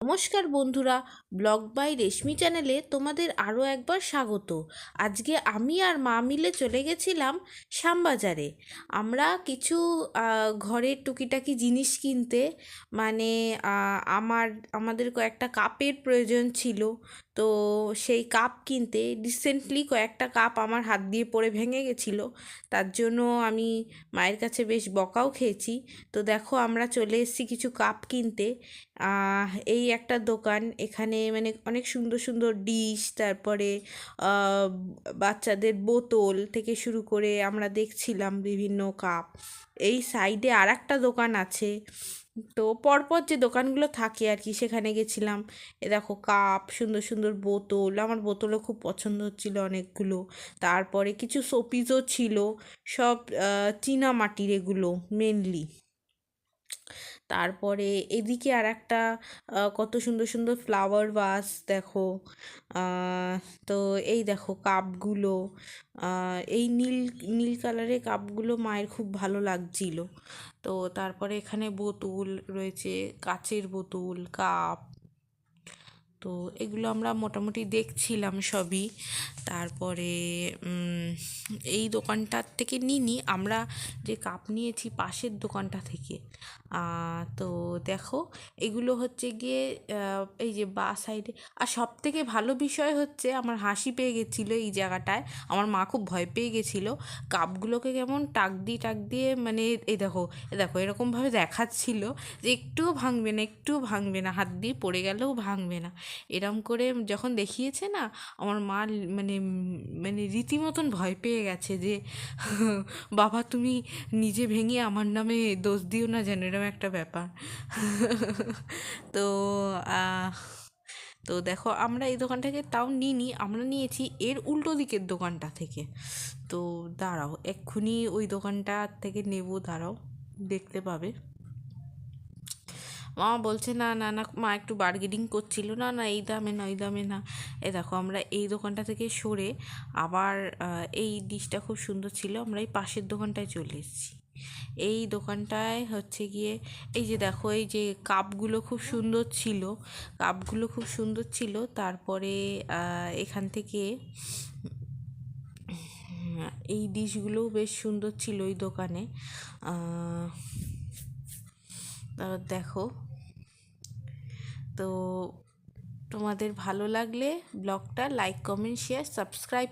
নমস্কার বন্ধুরা, blog by রেশমি চ্যানেলে তোমাদের আরও একবার স্বাগত। আজকে আমি আর মা মিলে চলে গেছিলাম শ্যামবাজারে। আমরা কিছু ঘরের টুকিটাকি জিনিস কিনতে, মানে আমাদের কয়েকটা কাপের প্রয়োজন ছিল। তো সেই কাপ কিনতে রিসেন্টলি কয়েকটা কাপ আমার হাত দিয়ে পড়ে ভেঙে গেছিলো, তার জন্য আমি মায়ের কাছে বেশ বকাও খেয়েছি। তো দেখো, আমরা চলে এসেছি কিছু কাপ কিনতে। এই একটা দোকান, এখানে মানে অনেক সুন্দর সুন্দর ডিশ, তারপরে বাচ্চাদের বোতল থেকে শুরু করে আমরা দেখছিলাম বিভিন্ন কাপ। এই সাইডে আর একটা দোকান আছে, তো পরপর যে দোকানগুলো থাকে আর কি, সেখানে গেছিলাম। এ দেখো কাপ, সুন্দর সুন্দর বোতল, আমার বোতলও খুব পছন্দ হচ্ছিল অনেকগুলো। তারপরে কিছু শোপিসও ছিল, সব চীনা মাটির এগুলো মেনলি। তারপরে এদিকে আর একটা কত সুন্দর সুন্দর ফ্লাওয়ার ভাস দেখো। আহ, তো এই দেখো কাপগুলো, এই নীল নীল কালারের কাপগুলো মায়ের খুব ভালো লাগছিল। তো তারপরে এখানে বোতল রয়েছে, কাচের বোতল, কাপ। তো এগুলো আমরা মোটামুটি দেখছিলাম সবই। তারপরে এই দোকানটার থেকে নিইনি আমরা, যে কাপ নিয়েছি পাশের দোকানটা থেকে। তো দেখো, এগুলো হচ্ছে গিয়ে এই যে বা সাইডে। আর সব থেকে ভালো বিষয় হচ্ছে, আমার হাসি পেয়ে গেছিলো এই জায়গাটায়, আমার মা খুব ভয় পেয়ে গেছিলো। কাপগুলোকে কেমন টাক দিয়ে মানে এ দেখো এরকমভাবে দেখাচ্ছিল যে একটুও ভাঙবে না, একটুও ভাঙবে না, হাত দিয়ে পড়ে গেলেও ভাঙবে না। এরম করে যখন দেখিয়েছে না, আমার মা মানে মানে রীতিমতন ভয় পেয়ে গেছে যে বাবা তুমি নিজে ভেঙে আমার নামে দোষ দিও না যেন, এরকম একটা ব্যাপার। তো আহ, তো দেখো, আমরা এই দোকান থেকে তাও নিইনি, আমরা নিয়েছি এর উল্টো দিকের দোকানটা থেকে। তো দাঁড়াও, এক্ষুনি ওই দোকানটা থেকে নেব, দাঁড়াও, দেখতে পাবে। মা বলছে না না না, মা একটু বার্গেনিং করছিল, না না এই দামে না, ওই দামে না। এ দেখো, আমরা এই দোকানটা থেকে সরে আবার এই ডিশটা খুব সুন্দর ছিল, আমরা এই পাশের দোকানটায় চলে এসেছি। এই দোকানটায় হচ্ছে গিয়ে এই যে দেখো, এই যে কাপগুলো খুব সুন্দর ছিল, কাপগুলো খুব সুন্দর ছিল। তারপরে এখান থেকে এই ডিশগুলোও বেশ সুন্দর ছিল ওই দোকানে। দেখো, তো তোমাদের ভালো লাগলে ব্লগটা লাইক, কমেন্ট, শেয়ার, সাবস্ক্রাইব